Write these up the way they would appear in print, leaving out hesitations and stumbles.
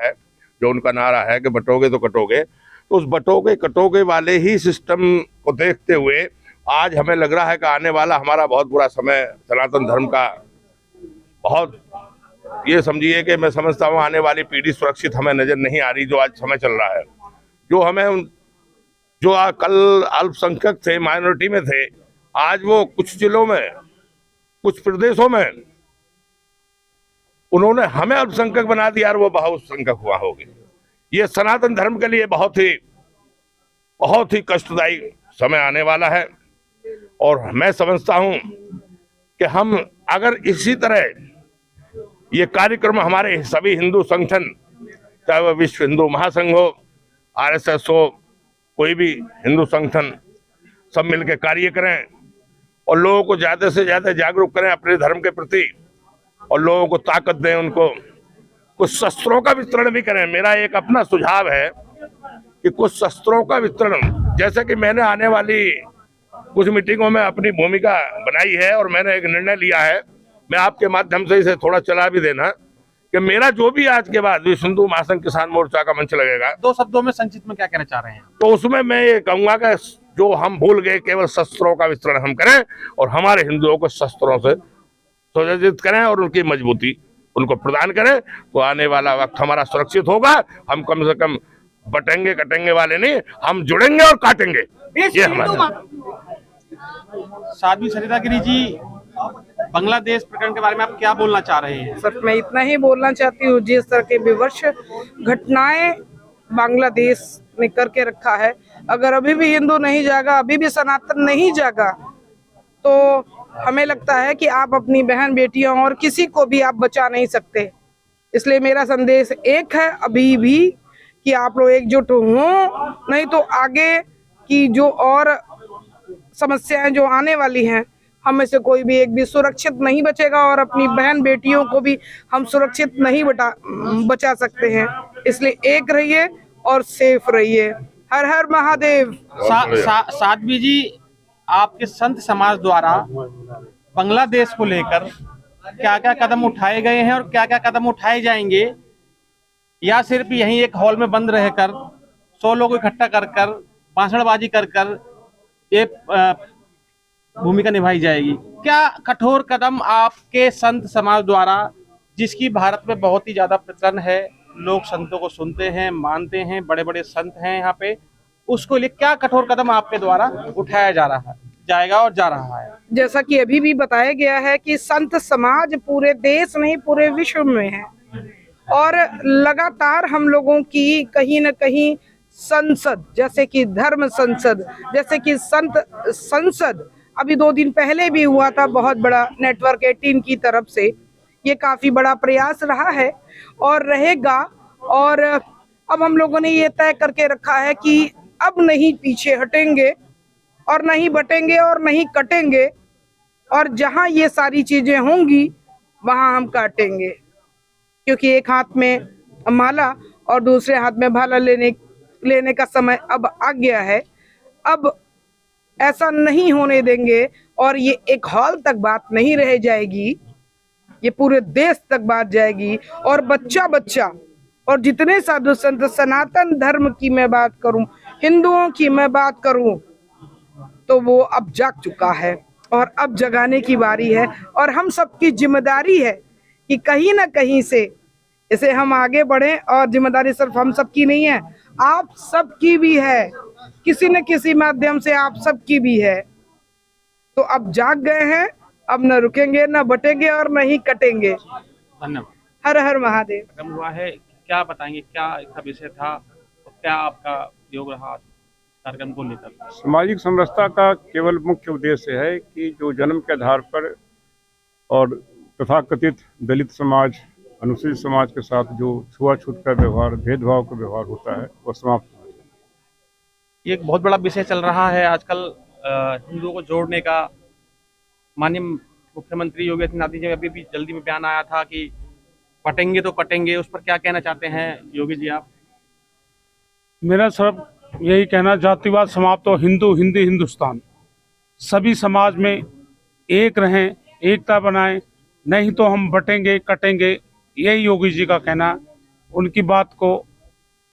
है, जो उनका नारा है कि बटोगे तो कटोगे, तो उस बटोगे कटोगे वाले ही सिस्टम को देखते हुए आज हमें लग रहा है कि आने वाला हमारा बहुत बुरा समय सनातन धर्म का, बहुत ये समझिए कि मैं समझता हूँ आने वाली पीढ़ी सुरक्षित हमें नजर नहीं आ रही। जो आज समय चल रहा है, जो हमें जो कल अल्पसंख्यक थे, माइनॉरिटी में थे, आज वो कुछ जिलों में, कुछ प्रदेशों में उन्होंने हमें अल्पसंख्यक बना दिया और वो बहुसंख्यक हुआ होगी। ये सनातन धर्म के लिए बहुत ही कष्टदायी समय आने वाला है। और मैं समझता हूं कि हम अगर इसी तरह ये कार्यक्रम हमारे सभी हिंदू संगठन, चाहे वह विश्व हिंदू महासंघ हो, आरएसएस हो, कोई भी हिंदू संगठन, सब मिलकर कार्य करें और लोगों को ज्यादा से ज्यादा जागरूक करें अपने धर्म के प्रति और लोगों को ताकत दें, उनको कुछ शस्त्रों का वितरण भी करें। मेरा एक अपना सुझाव है कि कुछ शस्त्रों का वितरण, जैसे कि मैंने आने वाली कुछ मीटिंगों में अपनी भूमिका बनाई है और मैंने एक निर्णय लिया है, मैं आपके माध्यम से इसे थोड़ा चला भी देना, कि मेरा जो भी आज के बाद विश्व हिंदू महासंघ किसान मोर्चा का मंच लगेगा, 2 शब्दों में संक्षिप्त में क्या कहना चाह रहे हैं? तो उसमें मैं ये कहूंगा कि जो हम भूल गए, केवल शस्त्रों का वितरण हम करें और हमारे हिंदुओं को शस्त्रों से सुसज्जित करें और उनकी मजबूती उनको प्रदान करें, तो आने वाला वक्त हमारा सुरक्षित होगा। हम कम से कम बटेंगे कटेंगे वाले नहीं, हम जुड़ेंगे और काटेंगे, ये हमारा। साध्वी सरिता गिरी जी, बांग्लादेश प्रकरण के बारे में आप क्या बोलना चाह रहे हैं? सर, मैं इतना ही बोलना चाहती हूँ, जिस तरह के विवश घटनाएं बांग्लादेश ने करके रखा है, अगर अभी भी हिंदू नहीं जागा, अभी भी सनातन नहीं जागा, तो हमें लगता है कि आप अपनी बहन बेटियों और किसी को भी आप बचा नहीं सकते। इसलिए मेरा संदेश एक है अभी भी कि आप लोग एकजुट हों, नहीं तो आगे की जो और समस्याएं जो आने वाली हैं, हम में से कोई भी एक भी सुरक्षित नहीं बचेगा और अपनी बहन बेटियों को भी हम सुरक्षित नहीं बचा सकते हैं। इसलिए एक रहिए और सेफ रहिए। हर हर महादेव। साध्वी जी, आपके संत समाज द्वारा बांग्लादेश को लेकर क्या क्या कदम उठाए गए हैं और क्या क्या कदम उठाए जाएंगे, या सिर्फ यहीं एक हॉल में बंद रहकर 100 लोग इकट्ठा कर भाषणबाजी कर ये भूमिका निभाई जाएगी? क्या कठोर कदम आपके संत समाज द्वारा, जिसकी भारत में बहुत ही ज्यादा प्रचलन है, लोग संतों को सुनते हैं, मानते हैं, बड़े बड़े संत हैं यहाँ पे, उसको लिए क्या कठोर कदम आपके द्वारा उठाया जाएगा और जा रहा है? जैसा कि अभी भी बताया गया है कि संत समाज पूरे देश नहीं पूरे विश्व में है और लगातार हम लोगों की कहीं न कहीं संसद, जैसे कि धर्म संसद, जैसे कि संत संसद अभी 2 दिन पहले भी हुआ था, बहुत बड़ा नेटवर्क 18 की तरफ से। ये काफी बड़ा प्रयास रहा है और रहेगा। और अब हम लोगों ने ये तय करके रखा है कि अब नहीं पीछे हटेंगे और नहीं बटेंगे और नहीं कटेंगे, और जहां ये सारी चीजें होंगी वहां हम काटेंगे, क्योंकि एक हाथ में माला और दूसरे हाथ में भाला लेने का समय अब आ गया है। अब ऐसा नहीं होने देंगे और ये एक हॉल तक बात नहीं रह जाएगी, ये पूरे देश तक बात जाएगी। और बच्चा बच्चा और जितने साधु संत, सनातन धर्म की मैं बात करूं, हिंदुओं की मैं बात करूं, तो वो अब जाग चुका है और अब जगाने की बारी है। और हम सबकी जिम्मेदारी है कि कहीं ना कहीं से इसे हम आगे बढ़ें। और जिम्मेदारी सिर्फ हम सबकी नहीं है, आप सबकी भी है, किसी न किसी माध्यम से आप सबकी भी है। तो अब जाग गए हैं, अब न रुकेंगे, न बटेंगे और न ही कटेंगे। धन्यवाद। हर हर महादेव। कार्यक्रम हुआ है, क्या बताएंगे, क्या इसका विषय था और क्या आपका योग रहा कार्यक्रम को लेकर? सामाजिक समरसता का केवल मुख्य उद्देश्य है कि जो जन्म के आधार पर और तथाकथित दलित समाज, अनुसूचित समाज के साथ जो छुआछूत का व्यवहार, भेदभाव का व्यवहार होता है, वह समाप्त होना चाहिए। ये एक बहुत बड़ा विषय चल रहा है आजकल, हिंदुओं को जोड़ने का। माननीय मुख्यमंत्री योगी आदित्यनाथ जी अभी भी जल्दी में बयान आया था कि पटेंगे तो कटेंगे, उस पर क्या कहना चाहते हैं योगी जी आप? मेरा सब यही कहना, जातिवाद समाप्त हो, हिंदू हिंदी हिंदुस्तान, सभी समाज में एक रहें, एकता बनाएं, नहीं तो हम बटेंगे कटेंगे, यही योगी जी का कहना। उनकी बात को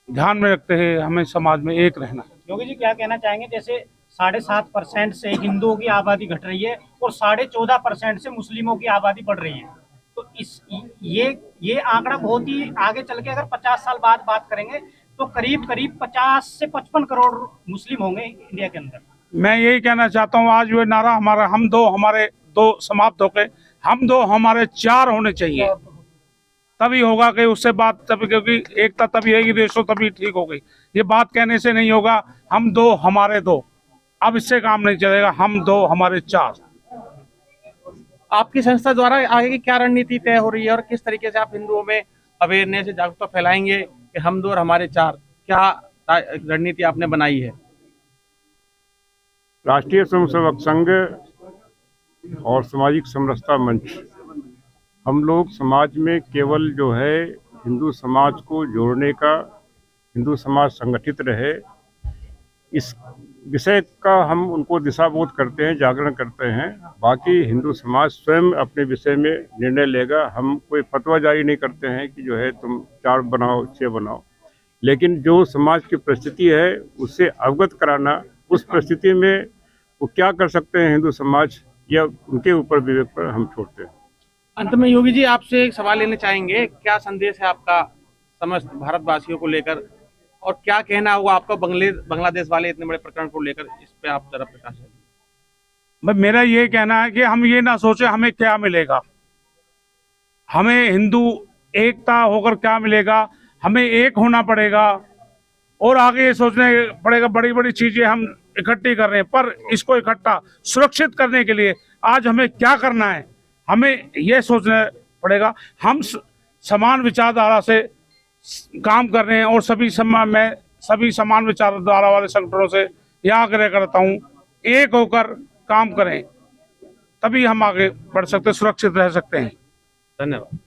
ध्यान में रखते हुए हमें समाज में एक रहना है। योगी जी क्या कहना चाहेंगे, जैसे 7.5% से हिंदुओं की आबादी घट रही है और 14.5% से मुस्लिमों की आबादी बढ़ रही है, तो ये आंकड़ा बहुत ही आगे चल के अगर 50 साल बाद बात करेंगे तो करीब 50 से 55 करोड़ मुस्लिम होंगे इंडिया के अंदर। मैं यही कहना चाहता हूँ, आज वो नारा हमारा हम दो हमारे दो समाप्त हो गए, हम दो हमारे चार होने चाहिए, तभी होगा कि उससे बात तभी, क्योंकि एकता तभी आएगी, रेशो तभी ठीक होगी। ये बात कहने से नहीं होगा, हम दो हमारे दो, अब इससे काम नहीं चलेगा, हम दो हमारे चार। आपकी संस्था द्वारा आगे की क्या रणनीति तय हो रही है और किस तरीके से आप हिंदुओं में अवेयरनेस जागरूकता फैलाएंगे कि हम दो और हमारे चार, क्या रणनीति आपने बनाई है? राष्ट्रीय स्वयंसेवक संघ और सामाजिक समरसता मंच, हम लोग समाज में केवल जो है हिंदू समाज को जोड़ने का, हिंदू समाज संगठित रहे, इस विषय का हम उनको दिशाबोध करते हैं, जागरण करते हैं। बाकी हिंदू समाज स्वयं अपने विषय में निर्णय लेगा। हम कोई फतवा जारी नहीं करते हैं कि जो है तुम 4 बनाओ 6 बनाओ, लेकिन जो समाज की परिस्थिति है उससे अवगत कराना, उस परिस्थिति में वो क्या कर सकते हैं हिंदू समाज, या उनके ऊपर विवेक पर हम छोड़ते हैं। अंत में योगी जी आपसे एक सवाल लेना चाहेंगे, क्या संदेश है आपका समस्त भारतवासियों को लेकर और क्या कहना होगा आपका बांग्लादेश वाले इतने बड़े प्रकरण को लेकर, इस पे आप जरा प्रकाश डालिए। मेरा ये कहना है कि हम ये ना सोचे हमें क्या मिलेगा, हमें हिंदू एकता होकर क्या मिलेगा, हमें एक होना पड़ेगा और आगे ये सोचने पड़ेगा बड़ी बड़ी चीजें हम इकट्ठी कर रहे हैं, पर इसको इकट्ठा सुरक्षित करने के लिए आज हमें क्या करना है, हमें यह सोचना पड़ेगा। हम समान विचारधारा से काम कर रहे हैं और सभी समान विचारधारा वाले संगठनों से यह आग्रह करता हूं, एक होकर काम करें, तभी हम आगे बढ़ सकते, सुरक्षित रह सकते हैं। धन्यवाद।